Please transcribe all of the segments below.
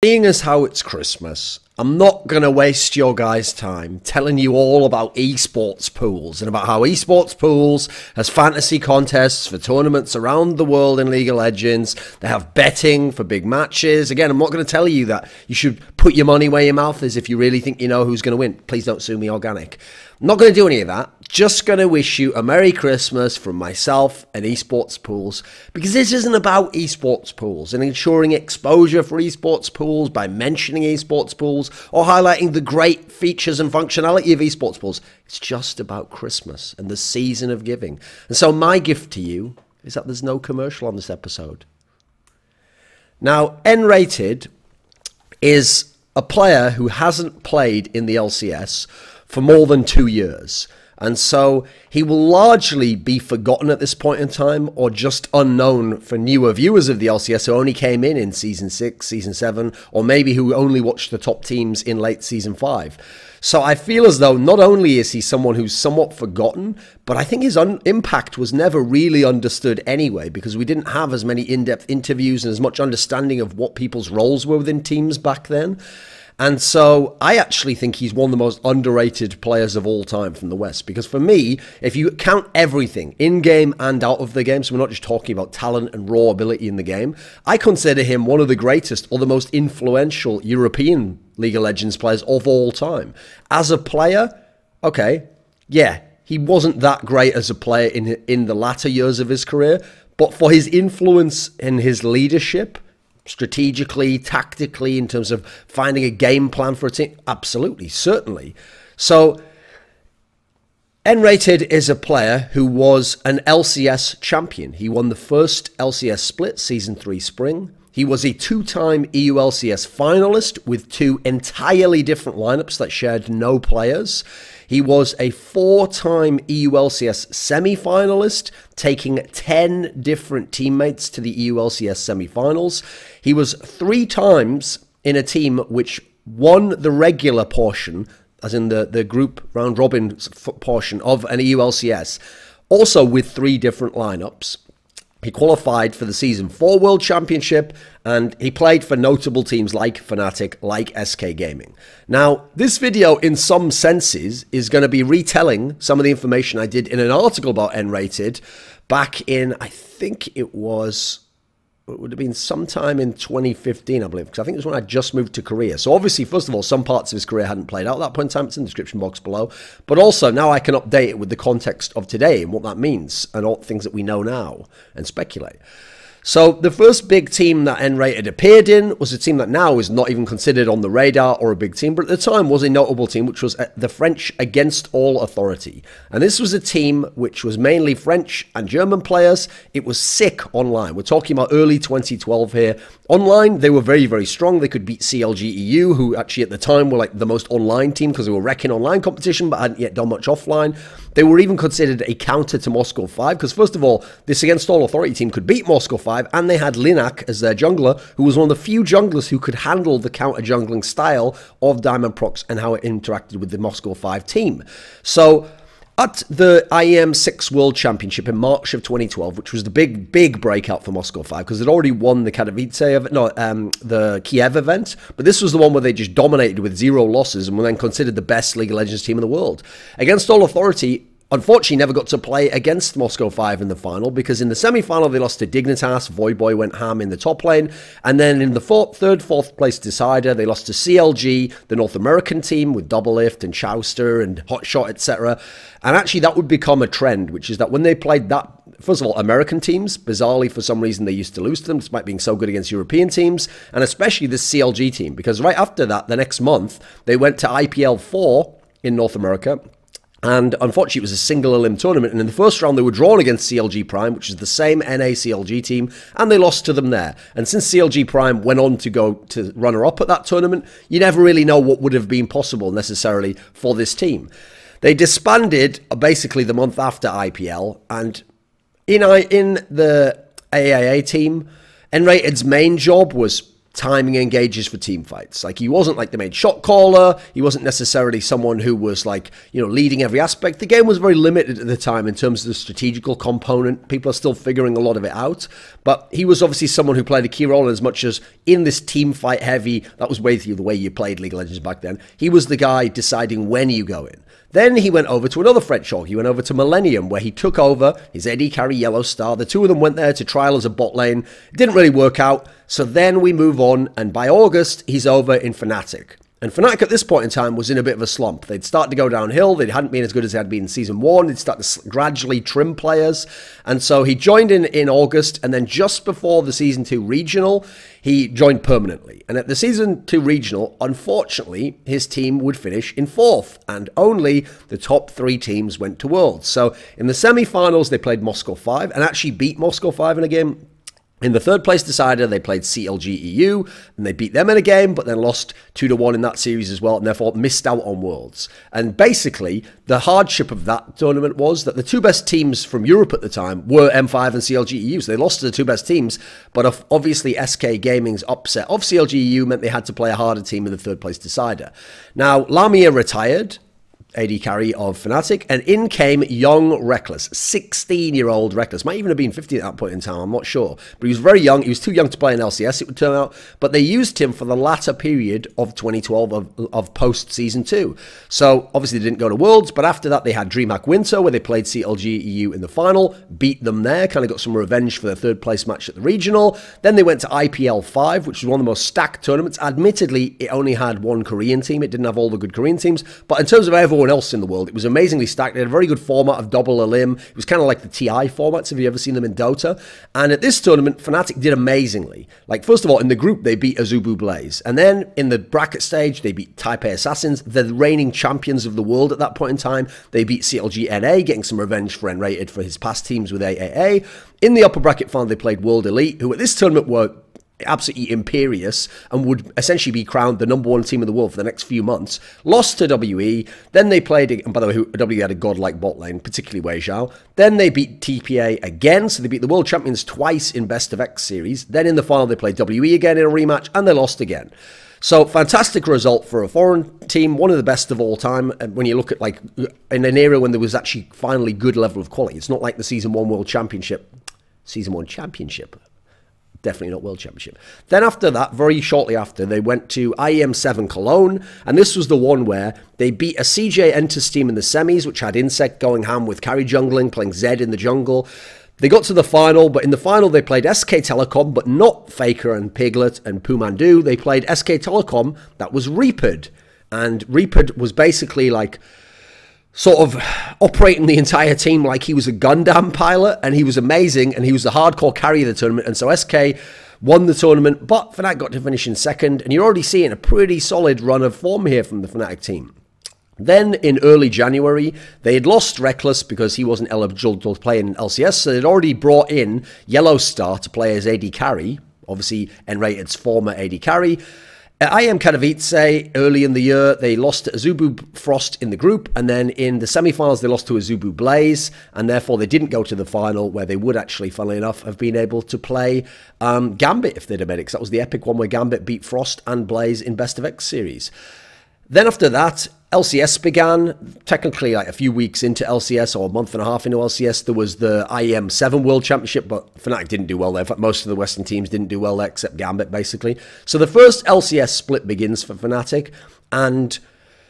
Seeing as how it's Christmas, I'm not going to waste your guys' time telling you all about esports pools and about how esports pools has fantasy contests for tournaments around the world in League of Legends. They have betting for big matches. Again, I'm not going to tell you that you should put your money where your mouth is if you really think you know who's going to win. Please don't sue me, Organic. I'm not going to do any of that. Just going to wish you a Merry Christmas from myself and esports pools, because this isn't about esports pools and ensuring exposure for esports pools by mentioning esports pools or highlighting the great features and functionality of esports pools. It's just about Christmas and the season of giving. And so my gift to you is that there's no commercial on this episode. Now, nRated is a player who hasn't played in the LCS for more than 2 years. And so he will largely be forgotten at this point in time, or just unknown for newer viewers of the LCS who only came in Season 6, Season 7, or maybe who only watched the top teams in late Season 5. So I feel as though not only is he someone who's somewhat forgotten, but I think his impact was never really understood anyway, because we didn't have as many in-depth interviews and as much understanding of what people's roles were within teams back then. And so I actually think he's one of the most underrated players of all time from the West. Because for me, if you count everything, in-game and out of the game, so we're not just talking about talent and raw ability in the game, I consider him one of the greatest or the most influential European League of Legends players of all time. As a player, okay, yeah, he wasn't that great as a player in the latter years of his career, but for his influence and his leadership, strategically, tactically, in terms of finding a game plan for a team, absolutely, certainly. So nRated is a player who was an LCS champion. He won the first LCS split, Season 3 Spring. He was a two-time EU LCS finalist with two entirely different lineups that shared no players. He was a four-time EU LCS semi-finalist, taking 10 different teammates to the EU LCS semi-finals. He was 3 times in a team which won the regular portion, as in the group round-robin portion of an EU LCS, also with 3 different lineups. He qualified for the Season 4 World Championship, and he played for notable teams like Fnatic, like SK Gaming. Now, this video, in some senses, is going to be retelling some of the information I did in an article about nRated back in, I think it would have been sometime in 2015, I believe, because I think it was when I just moved to Korea. So obviously, first of all, some parts of his career hadn't played out at that point in time. It's in the description box below. But also, now I can update it with the context of today and what that means and all things that we know now and speculate. So the first big team that nRated appeared in was a team that now is not even considered on the radar or a big team, but at the time was a notable team, which was the French Against All Authority. And this was a team which was mainly French and German players. It was sick online. We're talking about early 2012 here. Online, they were very, very strong. They could beat CLG EU, who actually at the time were like the most online team because they were wrecking online competition, but hadn't yet done much offline. They were even considered a counter to Moscow 5, because first of all, this Against All Authority team could beat Moscow 5, and they had Linak as their jungler, who was one of the few junglers who could handle the counter jungling style of Diamond Prox and how it interacted with the Moscow 5 team. So at the IEM 6 World Championship in March of 2012, which was the big breakout for Moscow 5, because they'd already won the the Kiev event, but this was the one where they just dominated with 0 losses and were then considered the best League of Legends team in the world. Against All Authority, unfortunately, never got to play against Moscow 5 in the final, because in the semi-final they lost to Dignitas. Voyboy went ham in the top lane, and then in the fourth place decider they lost to CLG, the North American team with Doublelift and Chowster and Hotshot, etc. And actually that would become a trend, which is that when they played that, first of all, American teams, bizarrely for some reason they used to lose to them, despite being so good against European teams, and especially this CLG team, because right after that, the next month, they went to IPL 4 in North America. And unfortunately, it was a single elim tournament. And in the first round, they were drawn against CLG Prime, which is the same NA CLG team, and they lost to them there. And since CLG Prime went on to go to runner-up at that tournament, you never really know what would have been possible necessarily for this team. They disbanded basically the month after IPL, and in the AAA team, nRated's main job was timing engages for team fights. Like, he wasn't like the main shot caller. He wasn't necessarily someone who was like, you know, leading every aspect. The game was very limited at the time in terms of the strategical component. People are still figuring a lot of it out. But he was obviously someone who played a key role, as much as in this team fight heavy, that was basically the way you played League of Legends back then. He was the guy deciding when you go in. Then he went over to another French org. He went over to Millennium, where he took over his AD carry Yellow Star. The two of them went there to trial as a bot lane. It didn't really work out. So then we move on, and by August, he's over in Fnatic. And Fnatic at this point in time was in a bit of a slump. They'd start to go downhill. They hadn't been as good as they had been in Season 1. They'd start to gradually trim players. And so he joined in August, and then just before the Season 2 Regional, he joined permanently. And at the Season 2 Regional, unfortunately, his team would finish in 4th, and only the top 3 teams went to Worlds. So in the semi-finals, they played Moscow 5 and actually beat Moscow 5 in a game. In the third place decider, they played CLG EU, and they beat them in a game, but then lost 2-1 in that series as well, and therefore missed out on Worlds. And basically, the hardship of that tournament was that the two best teams from Europe at the time were M5 and CLG EU, so they lost to the two best teams, but obviously SK Gaming's upset of CLG EU meant they had to play a harder team in the third place decider. Now, Lamia retired, AD carry of Fnatic, and in came young Reckless, 16-year-old Reckless. Might even have been 50 at that point in time, I'm not sure. But he was very young. He was too young to play in LCS, it would turn out. But they used him for the latter period of 2012 of post-Season 2. So, obviously, they didn't go to Worlds, but after that, they had DreamHack Winter, where they played CLG EU in the final, beat them there, kind of got some revenge for their third-place match at the Regional. Then they went to IPL 5, which was one of the most stacked tournaments. Admittedly, it only had one Korean team. It didn't have all the good Korean teams. But in terms of everyone else in the world, it was amazingly stacked. They had a very good format of double elim. It was kind of like the TI formats, if you've ever seen them in Dota. And at this tournament, Fnatic did amazingly. Like, first of all, in the group, they beat Azubu Blaze. And then in the bracket stage, they beat Taipei Assassins, the reigning champions of the world at that point in time. They beat CLG NA, getting some revenge for nRated for his past teams with AAA. In the upper bracket final, they played World Elite, who at this tournament were absolutely imperious and would essentially be crowned the #1 team in the world for the next few months. Lost to WE. Then they played, and by the way, WE had a godlike bot lane, particularly Wei Zhao. Then they beat TPA again, so they beat the world champions twice in Best of X series. Then in the final, they played WE again in a rematch, and they lost again. So, fantastic result for a foreign team, one of the best of all time. And when you look at, like, in an era when there was actually finally good level of quality. It's not like the Season 1 World Championship. Season 1 Championship. Definitely not World Championship. Then after that, very shortly after, they went to IEM 7 Cologne, and this was the one where they beat a CJ Enters team in the semis, which had Insect going ham with carry jungling, playing Zed in the jungle. They got to the final, but in the final they played SK Telecom, but not Faker and Piglet and Pumandu. They played SK Telecom that was Reapered, and Reapered was basically like sort of operating the entire team like he was a Gundam pilot, and he was amazing, and he was the hardcore carry of the tournament, and so SK won the tournament, but Fnatic got to finish in second, and you're already seeing a pretty solid run of form here from the Fnatic team. Then, in early January, they had lost Reckless because he wasn't eligible to play in LCS, so they'd already brought in Yellow Star to play as AD carry, obviously nRated's former AD carry. At IEM Katowice, early in the year, they lost to Azubu Frost in the group, and then in the semi-finals, they lost to Azubu Blaze, and therefore they didn't go to the final, where they would actually, funnily enough, have been able to play Gambit if they'd have made it, because that was the epic one where Gambit beat Frost and Blaze in Best of X series. Then after that, LCS began, technically like a few weeks into LCS or a month and a half into LCS. There was the IEM 7 World Championship, but Fnatic didn't do well there. In fact, most of the Western teams didn't do well there except Gambit, basically. So the first LCS split begins for Fnatic, and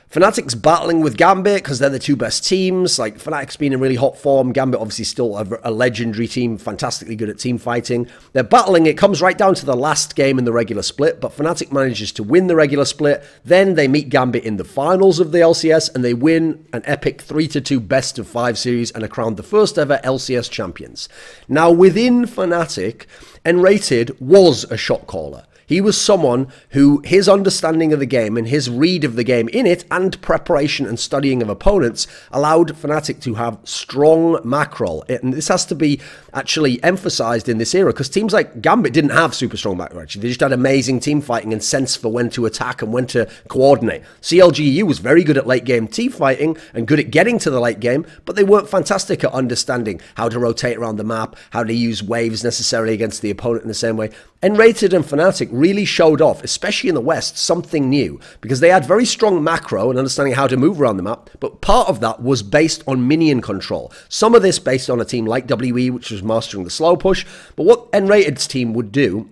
Fnatic's battling with Gambit because they're the two best teams. Like, Fnatic's been in really hot form. Gambit obviously still a legendary team, fantastically good at team fighting. They're battling. It comes right down to the last game in the regular split, but Fnatic manages to win the regular split. Then they meet Gambit in the finals of the LCS, and they win an epic 3-2 best of 5 series and are crowned the first ever LCS champions. Now, within Fnatic, nRated was a shot caller. He was someone who his understanding of the game and his read of the game in it and preparation and studying of opponents allowed Fnatic to have strong macro. And this has to be actually emphasized in this era because teams like Gambit didn't have super strong macro, actually. They just had amazing team fighting and sense for when to attack and when to coordinate. CLGU was very good at late game team fighting and good at getting to the late game, but they weren't fantastic at understanding how to rotate around the map, how to use waves necessarily against the opponent in the same way. nRated and Fnatic really showed off, especially in the West, something new, because they had very strong macro and understanding how to move around the map, but part of that was based on minion control. Some of this based on a team like WE, which was mastering the slow push, but what nRated's team would do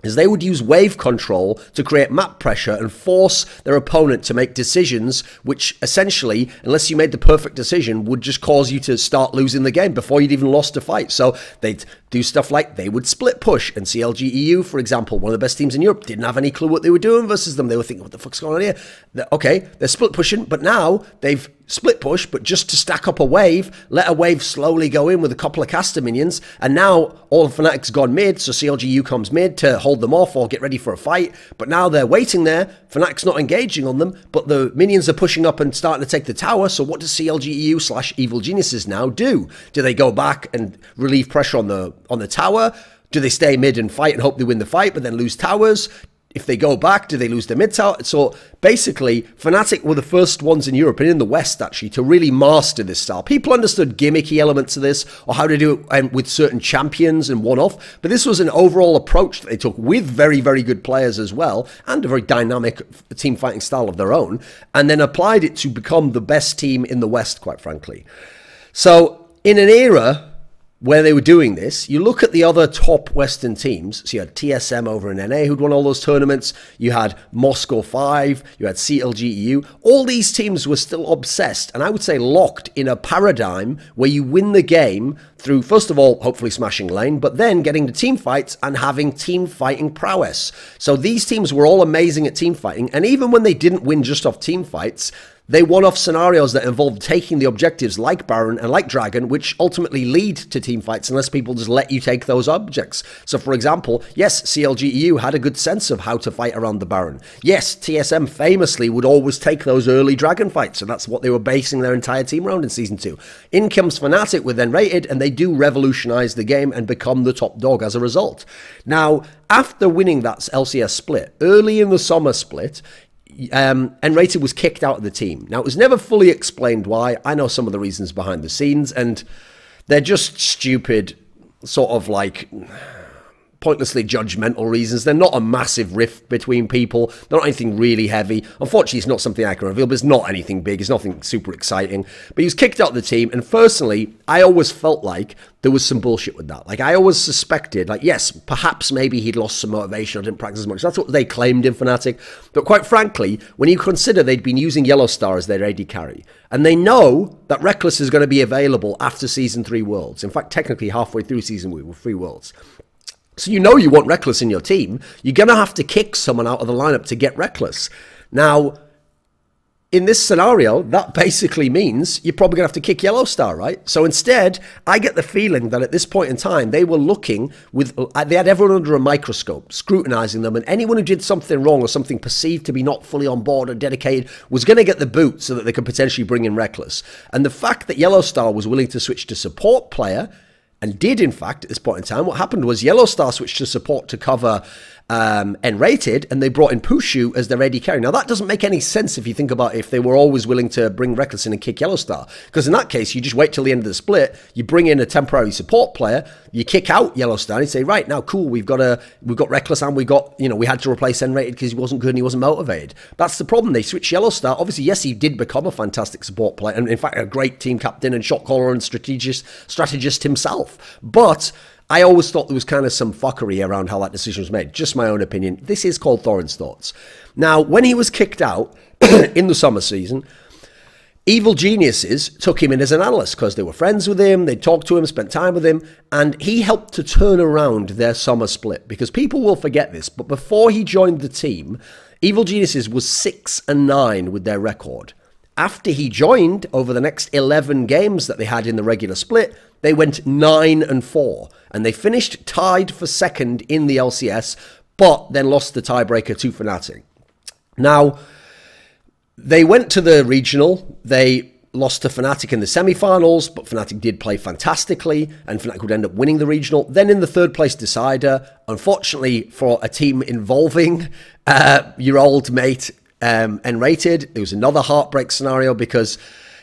is they would use wave control to create map pressure and force their opponent to make decisions which essentially, unless you made the perfect decision, would just cause you to start losing the game before you'd even lost a fight. So they'd do stuff like they would split push, and CLG for example, one of the best teams in Europe, didn't have any clue what they were doing versus them. They were thinking, what the fuck's going on here? Okay, they're split pushing, but now they've split push, but just to stack up a wave, let a wave slowly go in with a couple of caster minions, and now all of Fnatic's gone mid, so CLG comes mid to hold them off or get ready for a fight, but now they're waiting there, Fnatic's not engaging on them, but the minions are pushing up and starting to take the tower, so what does CLG slash Evil Geniuses now do? Do they go back and relieve pressure on the tower? Do they stay mid and fight and hope they win the fight, but then lose towers? If they go back, do they lose their mid tower? So basically, Fnatic were the first ones in Europe and in the West, actually, to really master this style. People understood gimmicky elements of this or how to do it with certain champions and one-off. But this was an overall approach that they took with very, very good players as well and a very dynamic team fighting style of their own, and then applied it to become the best team in the West, quite frankly. So in an era where they were doing this, you look at the other top Western teams. So you had TSM over in NA who'd won all those tournaments. You had Moscow 5. You had CLG. All these teams were still obsessed, and I would say locked in a paradigm where you win the game through, first of all, hopefully smashing lane, but then getting to team fights and having team fighting prowess. So these teams were all amazing at team fighting, and even when they didn't win just off team fights, they won off scenarios that involved taking the objectives like Baron and like Dragon, which ultimately lead to team fights unless people just let you take those objects. So for example, yes, CLG had a good sense of how to fight around the Baron. Yes, TSM famously would always take those early Dragon fights, and that's what they were basing their entire team around in Season 2. In comes Fnatic with nRated, and they do revolutionize the game and become the top dog as a result. Now, after winning that LCS split, early in the summer split, nRated was kicked out of the team. Now, it was never fully explained why. I know some of the reasons behind the scenes, and they're just stupid, sort of like pointlessly judgmental reasons. They're not a massive rift between people. They're not anything really heavy. Unfortunately, it's not something I can reveal, but it's not anything big. It's nothing super exciting. But he was kicked out of the team, and personally, I always felt like there was some bullshit with that. Like, I always suspected, like, yes, perhaps maybe he'd lost some motivation or didn't practice as much. That's what they claimed in Fnatic. But quite frankly, when you consider they'd been using Yellowstar as their AD carry, and they know that Reckless is going to be available after Season 3 Worlds. In fact, technically halfway through Season 3 Worlds. So you know you want Reckless in your team. You're going to have to kick someone out of the lineup to get Reckless. Now, in this scenario, that basically means you're probably going to have to kick Yellowstar, right? So instead, I get the feeling that at this point in time, they were looking with, they had everyone under a microscope, scrutinizing them, and anyone who did something wrong or something perceived to be not fully on board or dedicated was going to get the boot so that they could potentially bring in Reckless. And the fact that Yellowstar was willing to switch to support player, and did, in fact, at this point in time, what happened was Yellowstar switched to support to cover nRated, and they brought in Pushu as their AD carry. Now, that doesn't make any sense if you think about if they were always willing to bring Reckless in and kick Yellowstar. Because in that case, you just wait till the end of the split, you bring in a temporary support player, you kick out Yellowstar, and you say, right, now, cool, we've got Reckless, and we had to replace nRated because he wasn't good and he wasn't motivated. That's the problem. They switched Yellowstar. Obviously, yes, he did become a fantastic support player, and in fact, a great team captain and shot caller and strategist himself. But I always thought there was kind of some fuckery around how that decision was made. Just my own opinion. This is called Thorin's thoughts. Now, when he was kicked out in the summer season, Evil Geniuses took him in as an analyst because they were friends with him, they talked to him, spent time with him, and he helped to turn around their summer split. Because people will forget this, but before he joined the team, Evil Geniuses was 6-9 with their record. After he joined, over the next 11 games that they had in the regular split, they went 9-4, and they finished tied for second in the LCS, but then lost the tiebreaker to Fnatic. Now, they went to the regional, they lost to Fnatic in the semi-finals, but Fnatic did play fantastically, and Fnatic would end up winning the regional. Then in the third place decider, unfortunately for a team involving your old mate, nRated, there was another heartbreak scenario because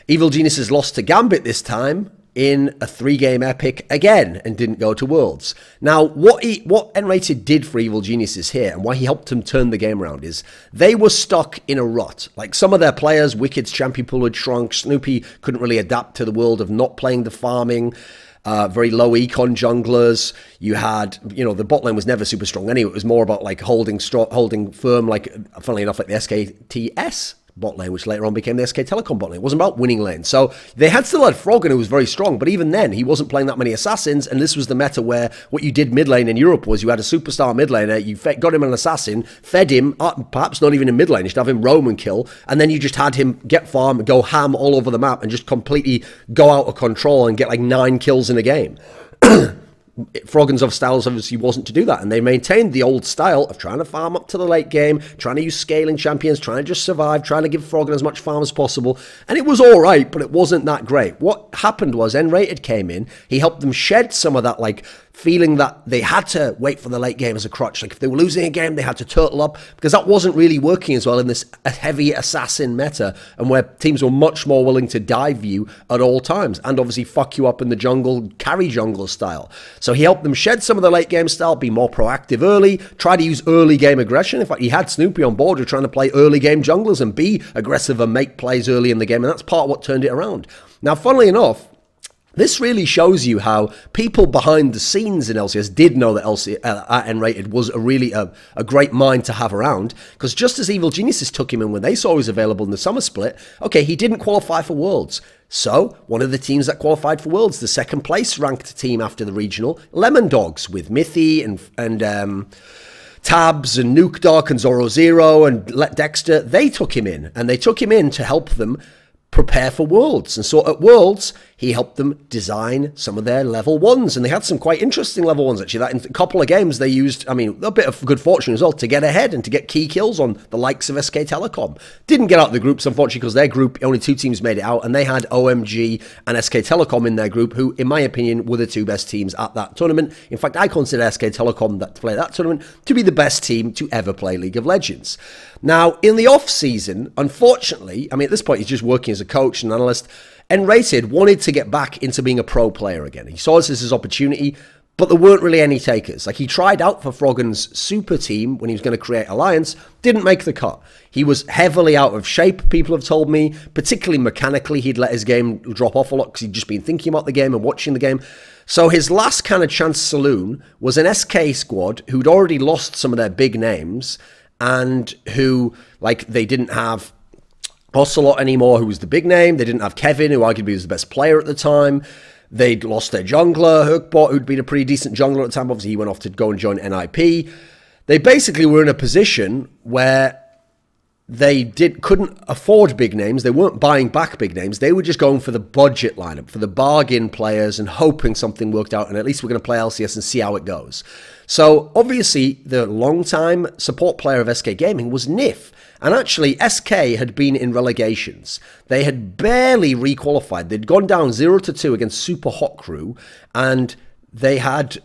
Evil Geniuses lost to Gambit this time, in a 3-game epic again and didn't go to Worlds. Now, what nRated did for Evil Geniuses here and why he helped them turn the game around is they were stuck in a rut. Like some of their players, Wicked's champion pool had shrunk, Snoopy couldn't really adapt to the world of not playing the farming, very low econ junglers. You had, you know, the bot lane was never super strong anyway. It was more about like holding firm, like funnily enough, like the SKTS bot lane, which later on became the SK Telecom bot lane. It wasn't about winning lane. So they had still had Froggen, who was very strong, but even then, he wasn't playing that many assassins, and this was the meta where what you did mid lane in Europe was you had a superstar mid laner, you got him an assassin, fed him, perhaps not even in mid lane, you should have him roam and kill, and then you just had him get farm, go ham all over the map, and just completely go out of control and get like 9 kills in a game. Froggen's of styles obviously wasn't to do that, and they maintained the old style of trying to farm up to the late game, trying to use scaling champions, trying to just survive, trying to give Froggen as much farm as possible, and it was alright, but it wasn't that great. What happened was nRated came in, he helped them shed some of that like feeling that they had to wait for the late game as a crutch. Like if they were losing a game, they had to turtle up, because that wasn't really working as well in this heavy assassin meta, and where teams were much more willing to dive you at all times, and obviously fuck you up in the jungle, carry jungler style. So he helped them shed some of the late game style, be more proactive early, try to use early game aggression. In fact, he had Snoopy on board who were trying to play early game junglers and be aggressive and make plays early in the game, and that's part of what turned it around. Now, funnily enough, this really shows you how people behind the scenes in LCS did know that nRated was a great mind to have around, because just as Evil Geniuses took him in when they saw he was available in the summer split, okay, he didn't qualify for Worlds. So, one of the teams that qualified for Worlds, the second place ranked team after the regional, Lemondogs, with Mithy and Tabs and Nuke Doc and Zoro Zero and Let Dexter, they took him in, and they took him in to help them prepare for Worlds. And so at Worlds, he helped them design some of their level 1s, and they had some quite interesting level 1s actually. That in a couple of games they used, I mean, a bit of good fortune as well to get ahead and to get key kills on the likes of SK Telecom. Didn't get out of the groups, unfortunately, because their group, only 2 teams made it out, and they had OMG and SK Telecom in their group, who, in my opinion, were the 2 best teams at that tournament. In fact, I consider SK Telecom, that play that tournament, to be the best team to ever play League of Legends. Now, in the off-season, unfortunately, I mean, at this point, he's just working as a coach and analyst, nRated wanted to get back into being a pro player again. He saw this as his opportunity, but there weren't really any takers. Like, he tried out for Froggen's super team when he was going to create Alliance, didn't make the cut. He was heavily out of shape, people have told me, particularly mechanically. He'd let his game drop off a lot because he'd just been thinking about the game and watching the game. So his last kind of chance saloon was an SK squad who'd already lost some of their big names, and who, like, they didn't have Ocelot anymore, who was the big name. They didn't have Kevin, who arguably was the best player at the time. They'd lost their jungler, Hookbot, who'd been a pretty decent jungler at the time. Obviously, he went off to go and join NIP. They basically were in a position where they couldn't afford big names. They weren't buying back big names. They were just going for the budget lineup, for the bargain players, and hoping something worked out. And at least we're going to play LCS and see how it goes. So obviously, the long-time support player of SK Gaming was Nif. And actually, SK had been in relegations. They had barely requalified. They'd gone down 0-2 against Super Hot Crew, and they had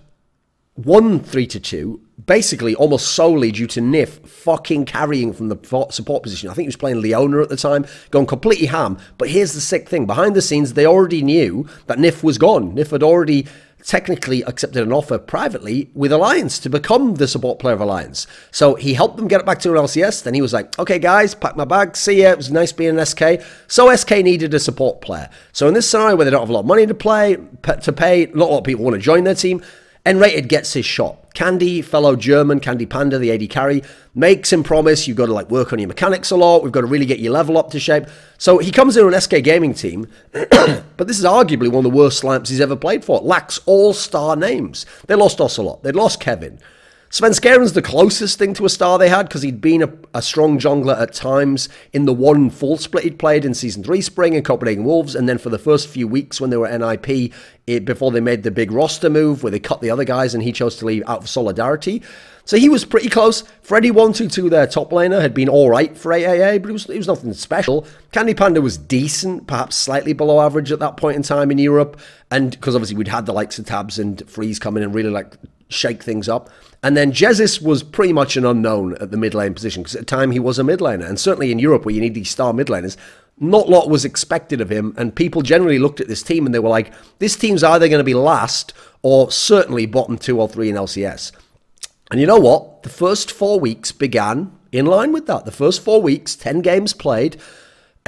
won 3-2, basically almost solely due to Nif fucking carrying from the support position. I think he was playing Leona at the time, going completely ham. But here's the sick thing. Behind the scenes, they already knew that Nif was gone. Nif had already technically accepted an offer privately with Alliance to become the support player of Alliance. So he helped them get it back to an LCS. Then he was like, okay, guys, pack my bag. See ya. It was nice being an SK. So SK needed a support player. So in this scenario where they don't have a lot of money to pay, not a lot of people want to join their team, nRated gets his shot. Candy, fellow German, Candy Panda, the AD carry, makes him promise you've got to like work on your mechanics a lot. We've got to really get your level up to shape. So he comes in on an SK Gaming team, but this is arguably one of the worst lineups he's ever played for. It lacks all-star names. They lost Ocelot. They'd lost Kevin. Svenskaren's the closest thing to a star they had, because he'd been a strong jungler at times in the one full split he'd played in Season 3 Spring in Copenhagen Wolves, and then for the first few weeks when they were NIP, before they made the big roster move where they cut the other guys and he chose to leave out of solidarity. So he was pretty close. Freddy122, their top laner, had been alright for AAA, but it was nothing special. Candy Panda was decent, perhaps slightly below average at that point in time in Europe, and because obviously we'd had the likes of Tabs and Freeze come in and really like shake things up. And then Jesus was pretty much an unknown at the mid lane position, because at the time he was a mid laner, and certainly in Europe where you need these star mid laners, not a lot was expected of him, and people generally looked at this team and they were like, this team's either going to be last or certainly bottom 2 or 3 in LCS. And you know what? The first 4 weeks began in line with that. The first 4 weeks, 10 games played,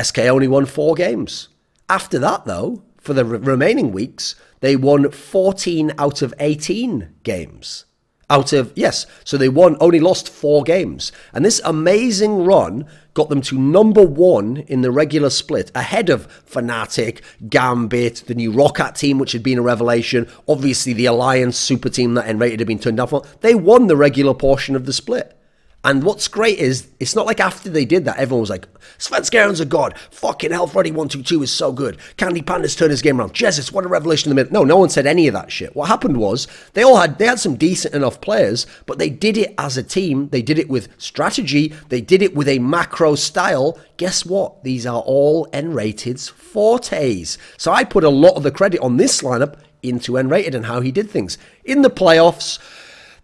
SK only won 4 games. After that, though, for the remaining weeks, they won 14 out of 18 games. So they only lost 4 games. And this amazing run got them to #1 in the regular split, ahead of Fnatic, Gambit, the new Roccat team, which had been a revelation, obviously the Alliance super team that nRated had been turned down for. They won the regular portion of the split. And what's great is, it's not like after they did that, everyone was like, Svenskaren's a god. Fucking hell, Freddy122 is so good. Candy Panda's turned his game around. Jesus, what a revelation in the middle. No one said any of that shit. What happened was, they had some decent enough players, but they did it as a team. They did it with strategy. They did it with a macro style. Guess what? These are all nRated's fortes. So I put a lot of the credit on this lineup into nRated and how he did things. In the playoffs,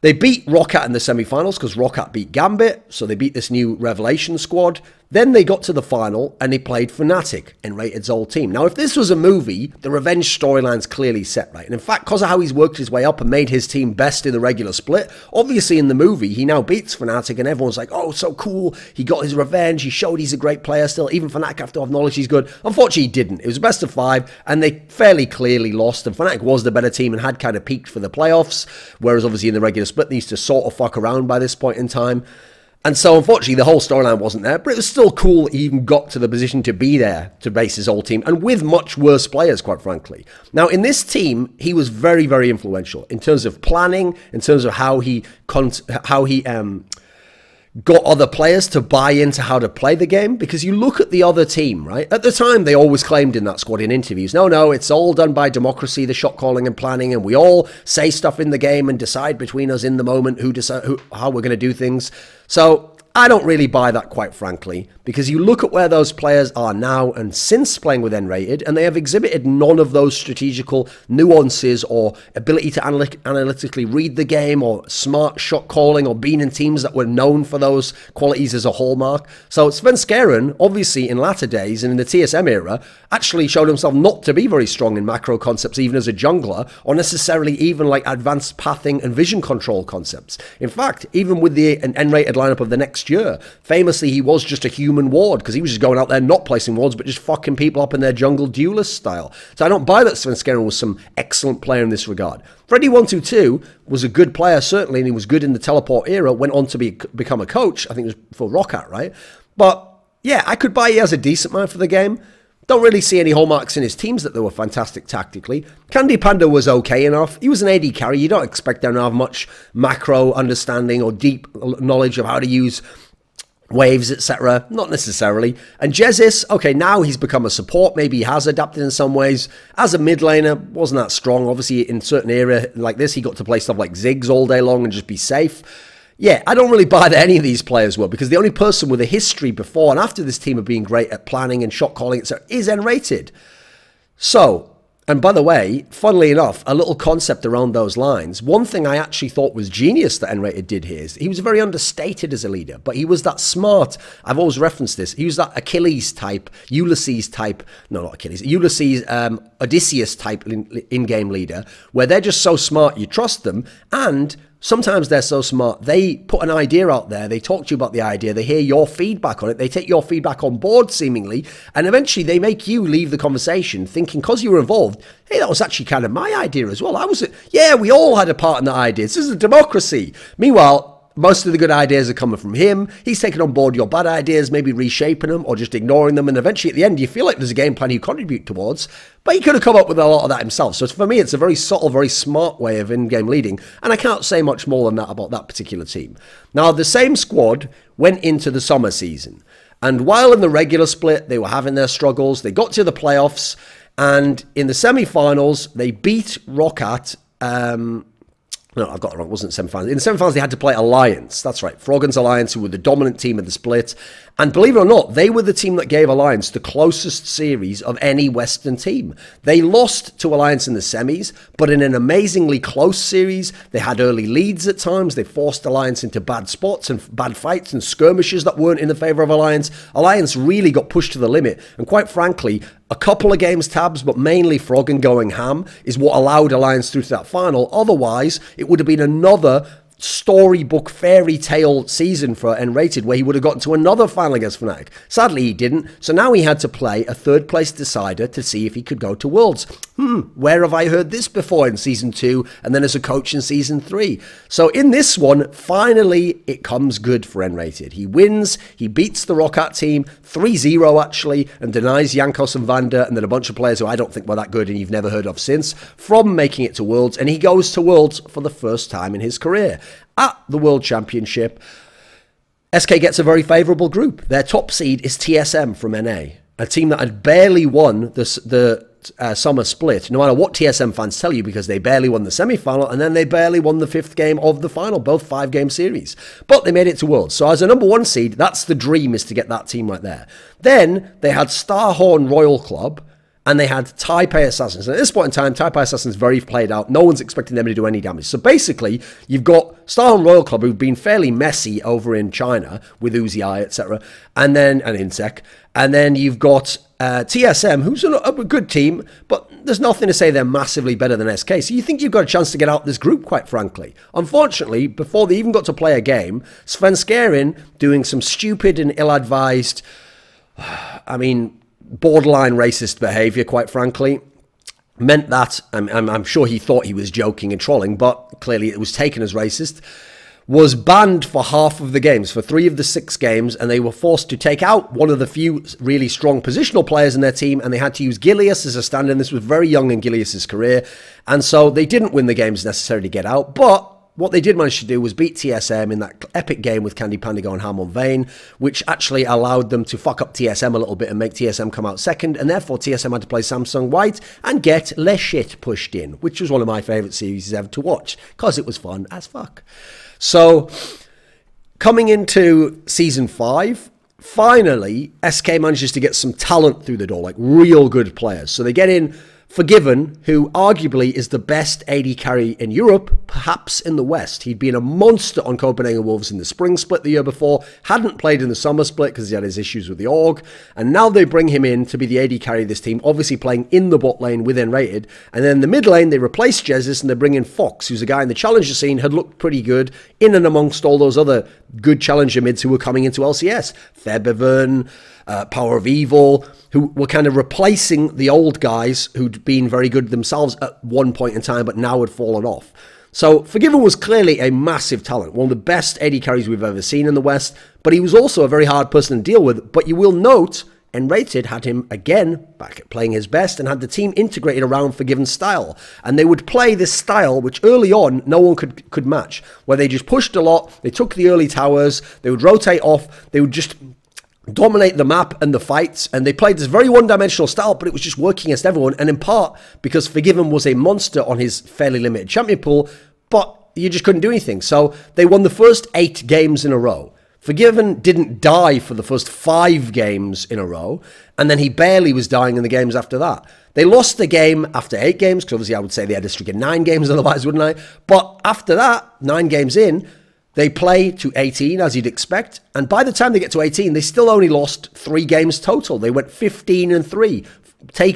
they beat Roccat in the semi-finals because Roccat beat Gambit, so they beat this new Revelation squad. Then they got to the final and they played Fnatic, nRated's old team. Now, if this was a movie, the revenge storyline's clearly set, right? And in fact, because of how he's worked his way up and made his team best in the regular split, obviously in the movie, he now beats Fnatic and everyone's like, oh, so cool. He got his revenge. He showed he's a great player still. Even Fnatic have to acknowledge he's good. Unfortunately, he didn't. It was a best of 5 and they fairly clearly lost. And Fnatic was the better team and had kind of peaked for the playoffs, whereas obviously in the regular split, they used to sort of fuck around by this point in time. And so, unfortunately, the whole storyline wasn't there, but it was still cool that he even got to the position to be there to base his old team, and with much worse players, quite frankly. Now, in this team, he was very, very influential in terms of planning, in terms of how he got other players to buy into how to play the game, because you look at the other team, right? At the time, they always claimed in that squad in interviews, no, it's all done by democracy, the shot calling and planning, and we all say stuff in the game and decide between us in the moment how we're going to do things. So I don't really buy that, quite frankly, because you look at where those players are now and since playing with nRated, and they have exhibited none of those strategical nuances or ability to analytically read the game or smart shot calling or being in teams that were known for those qualities as a hallmark. So Svenskeren, obviously in latter days and in the TSM era, actually showed himself not to be very strong in macro concepts, even as a jungler, or necessarily even like advanced pathing and vision control concepts. In fact, even with the nRated lineup of the next year, famously he was just a human ward, because he was just going out there not placing wards but just fucking people up in their jungle duelist style. So I don't buy that Svenskeren was some excellent player in this regard. Freddy122 was a good player, certainly, and he was good in the teleport era, went on to become a coach. I think it was for Roccat, right? But yeah, I could buy he has a decent mind for the game. Don't really see any hallmarks in his teams that they were fantastic tactically. Candy Panda was okay enough. He was an AD carry. You don't expect them to have much macro understanding or deep knowledge of how to use waves, etc. Not necessarily. And Jesus, okay, now he's become a support. Maybe he has adapted in some ways. As a mid laner, wasn't that strong. Obviously, in certain area like this, he got to play stuff like Ziggs all day long and just be safe. Yeah, I don't really buy that any of these players were, because the only person with a history before and after this team of being great at planning and shot calling, etc., is nRated. So, and by the way, funnily enough, a little concept around those lines. One thing I actually thought was genius that nRated did here is he was very understated as a leader, but he was that smart. I've always referenced this. He was that Achilles type, Ulysses type, no, not Achilles, Ulysses, Odysseus type in-game leader, where they're just so smart you trust them, and sometimes they're so smart, they put an idea out there, they talk to you about the idea, they hear your feedback on it, they take your feedback on board seemingly, and eventually they make you leave the conversation thinking, because you were involved, hey, that was actually kind of my idea as well. Yeah, we all had a part in that idea. This is a democracy. Meanwhile, most of the good ideas are coming from him. He's taking on board your bad ideas, maybe reshaping them or just ignoring them. And eventually at the end, you feel like there's a game plan you contribute towards, but he could have come up with a lot of that himself. So for me, it's a very subtle, very smart way of in-game leading. And I can't say much more than that about that particular team. Now, the same squad went into the summer season. And while in the regular split, they were having their struggles, they got to the playoffs. And in the semi-finals, they beat Roccat. No, I've got it wrong. It wasn't semi-finals. In the semi-finals, they had to play Alliance. That's right. Froggen's Alliance, who were the dominant team of the split. And believe it or not, they were the team that gave Alliance the closest series of any Western team. They lost to Alliance in the semis, but in an amazingly close series. They had early leads at times. They forced Alliance into bad spots and bad fights and skirmishes that weren't in the favour of Alliance. Alliance really got pushed to the limit. And quite frankly, a couple of games tabs, but mainly Froggen going ham, is what allowed Alliance through to that final. Otherwise, it would have been another storybook fairy tale season for nRated, where he would have gotten to another final against Fnatic. Sadly, he didn't, so now he had to play a third place decider to see if he could go to Worlds. Where have I heard this before in Season 2 and then as a coach in Season 3? So in this one, finally, it comes good for nRated. He wins, he beats the Roccat team 3-0 actually, and denies Jankos and Vander and then a bunch of players who I don't think were that good and you've never heard of since from making it to Worlds, and he goes to Worlds for the first time in his career. At the World Championship, SK gets a very favourable group. Their top seed is TSM from NA, a team that had barely won the summer split, no matter what TSM fans tell you, because they barely won the semi-final and then they barely won the 5th game of the final, both 5-game series. But they made it to Worlds. So as a number 1 seed, that's the dream, is to get that team right there. Then they had Starhorn Royal Club, and they had Taipei Assassins. And at this point in time, Taipei Assassins very played out. No one's expecting them to do any damage. So basically, you've got Starhorn Royal Club, who've been fairly messy over in China with Uzi, etc., and Insec. And then you've got TSM, who's a good team, but there's nothing to say they're massively better than SK. So you think you've got a chance to get out this group, quite frankly. Unfortunately, before they even got to play a game, Svenskeren doing some stupid and ill-advised, borderline racist behaviour, quite frankly, meant that, I'm sure he thought he was joking and trolling, but clearly it was taken as racist, was banned for half of the games, for 3 of the 6 games, and they were forced to take out one of the few really strong positional players in their team, and they had to use Gilius as a stand-in. This was very young in Gilius's career, and so they didn't win the games necessarily to get out, but what they did manage to do was beat TSM in that epic game with Candy Panda going ham on Vayne, which actually allowed them to fuck up TSM a little bit and make TSM come out second, and therefore TSM had to play Samsung White and get Le Shit pushed in, which was one of my favourite series ever to watch, because it was fun as fuck. So, coming into Season 5, finally, SK manages to get some talent through the door, like real good players. So they get in Forgiven, who arguably is the best AD carry in Europe, perhaps in the West. He'd been a monster on Copenhagen Wolves in the spring split the year before, hadn't played in the summer split because he had his issues with the org, and now they bring him in to be the AD carry of this team, obviously playing in the bot lane with nRated, and then in the mid lane they replace Jesus and they bring in Fox, who's a guy in the challenger scene, had looked pretty good in and amongst all those other good challenger mids who were coming into LCS. Febiven, Power of Evil, who were kind of replacing the old guys who'd been very good themselves at one point in time, but now had fallen off. So Forgiven was clearly a massive talent, one of the best AD carries we've ever seen in the West, but he was also a very hard person to deal with. But you will note, nRated had him again back at playing his best and had the team integrated around Forgiven's style. And they would play this style, which early on no one could match, where they just pushed a lot, they took the early towers, they would rotate off, they would just dominate the map and the fights, and they played this very one-dimensional style, but it was just working against everyone, and in part because Forgiven was a monster on his fairly limited champion pool, but you just couldn't do anything. So they won the first 8 games in a row. Forgiven didn't die for the first 5 games in a row, and then he barely was dying in the games after that. They lost the game after 8 games, because obviously I would say they had a streak of 9 games otherwise, wouldn't I? But after that, 9 games in, they play to 18, as you'd expect, and by the time they get to 18, they still only lost 3 games total. They went 15-3,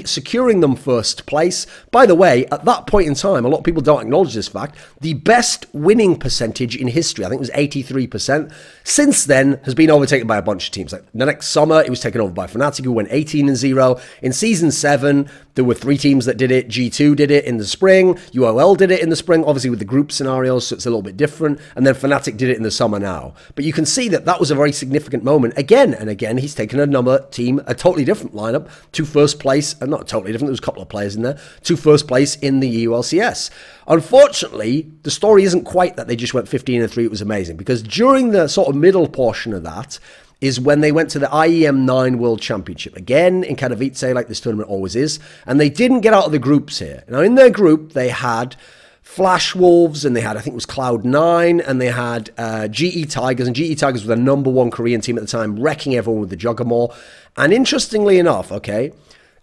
securing them first place. By the way, at that point in time, a lot of people don't acknowledge this fact, the best winning percentage in history, I think it was 83%, since then has been overtaken by a bunch of teams. Like the next summer, it was taken over by Fnatic, who went 18-0. In Season 7, there were 3 teams that did it. G2 did it in the spring. UOL did it in the spring, obviously with the group scenarios, so it's a little bit different. And then Fnatic did it in the summer now. But you can see that that was a very significant moment. Again and again, he's taken another team, a totally different lineup, to first place, and not totally different, there was a couple of players in there, to first place in the EULCS. Unfortunately, the story isn't quite that they just went 15-3, it was amazing, because during the sort of middle portion of that is when they went to the IEM 9 World Championship, again in Katowice, like this tournament always is, and they didn't get out of the groups here. Now in their group, they had Flash Wolves, and they had, I think it was Cloud9, and they had GE Tigers, and GE Tigers were the #1 Korean team at the time, wrecking everyone with the Juggernaut. And interestingly enough, okay,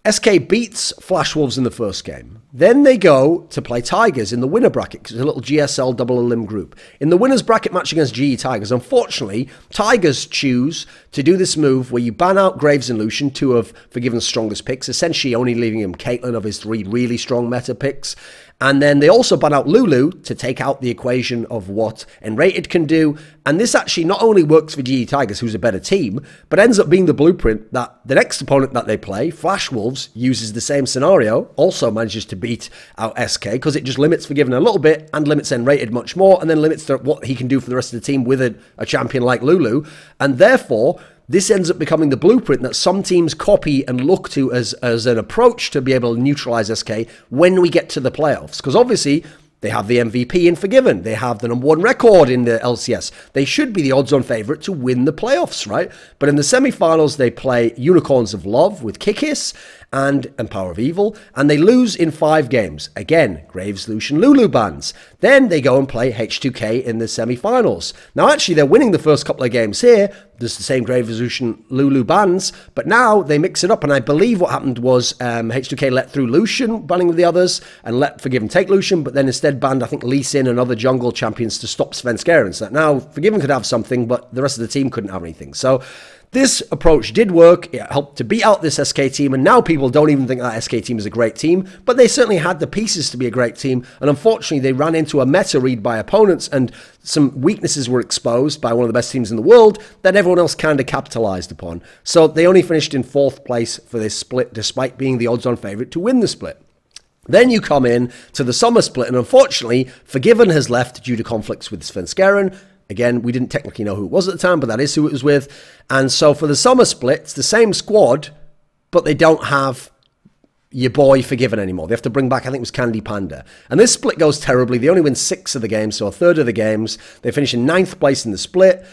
SK beats Flash Wolves in the first game. Then they go to play Tigers in the winner bracket, because it's a little GSL double elim group. In the winners bracket match against GE Tigers, unfortunately, Tigers choose to do this move where you ban out Graves and Lucian, two of Forgiven's strongest picks, essentially only leaving him Caitlyn of his 3 really strong meta picks. And then they also ban out Lulu to take out the equation of what nRated can do. And this actually not only works for GE Tigers, who's a better team, but ends up being the blueprint that the next opponent that they play, Flash Wolves, uses the same scenario, also manages to beat out SK, because it just limits Forgiven a little bit and limits nRated much more, and then limits what he can do for the rest of the team with a champion like Lulu. And therefore, this ends up becoming the blueprint that some teams copy and look to as an approach to be able to neutralize SK when we get to the playoffs. Because obviously, they have the MVP in Forgiven. They have the #1 record in the LCS. They should be the odds-on favorite to win the playoffs, right? But in the semifinals, they play Unicorns of Love with Kikis and Power of Evil, and they lose in 5 games. Again, Graves, Lucian, Lulu bans. Then they go and play H2K in the semifinals. Now, actually, they're winning the first couple of games here. There's the same Graves, Lucian, Lulu bans, but now they mix it up, and I believe what happened was H2K let through Lucian, banning the others, and let Forgiven take Lucian, but then instead banned, I think, Lee Sin and other jungle champions to stop Svenskeren. So now Forgiven could have something, but the rest of the team couldn't have anything. So this approach did work. It helped to beat out this SK team, and now people don't even think that SK team is a great team, but they certainly had the pieces to be a great team, and unfortunately they ran into a meta read by opponents, and some weaknesses were exposed by one of the best teams in the world that everyone else kind of capitalized upon. So they only finished in 4th place for this split, despite being the odds-on favorite to win the split. Then you come in to the summer split, and unfortunately, Forgiven has left due to conflicts with Svenskeren. Again, we didn't technically know who it was at the time, but that is who it was with. And so for the summer split, it's the same squad, but they don't have your boy Forgiven anymore. They have to bring back, I think it was Candy Panda. And this split goes terribly. They only win 6 of the games, so a third of the games. They finish in 9th place in the split.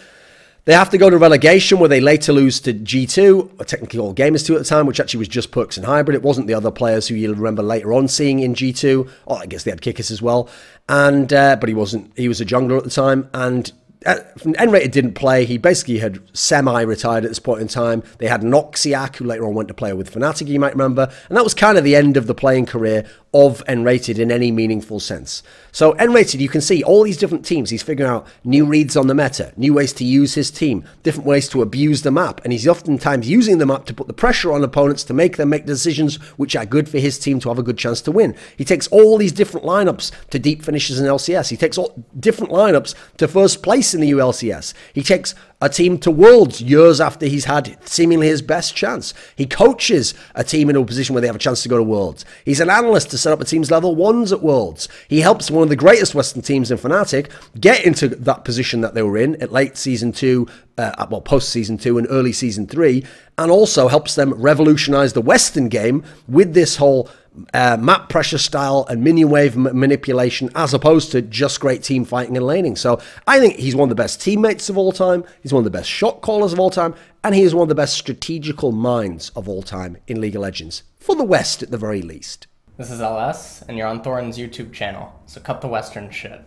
They have to go to relegation, where they later lose to G2, or technically all Gamers 2 at the time, which actually was just Perks and Hybrid. It wasn't the other players who you'll remember later on seeing in G2. Oh, I guess they had Kikis as well. And but he wasn't. He was a jungler at the time. And nRated didn't play. He basically had semi-retired at this point in time. They had Noxiac, who later on went to play with Fnatic, you might remember. And that was kind of the end of the playing career of nRated in any meaningful sense. So nRated, you can see all these different teams. He's figuring out new reads on the meta, new ways to use his team, different ways to abuse the map. And he's oftentimes using the map to put the pressure on opponents to make them make decisions which are good for his team to have a good chance to win. He takes all these different lineups to deep finishes in LCS. He takes all different lineups to first place in the ULCS. He takes a team to Worlds years after he's had seemingly his best chance. He coaches a team into a position where they have a chance to go to Worlds. He's an analyst to set up a team's level 1s at Worlds. He helps one of the greatest Western teams in Fnatic get into that position that they were in at late Season 2, well, post Season 2 and early Season 3, and also helps them revolutionize the Western game with this whole map pressure style and minion wave manipulation, as opposed to just great team fighting and laning. So I think he's one of the best teammates of all time, he's one of the best shot callers of all time, and he is one of the best strategical minds of all time in League of Legends, for the West at the very least. This is LS, and you're on Thorin's YouTube channel, so cut the Western shit.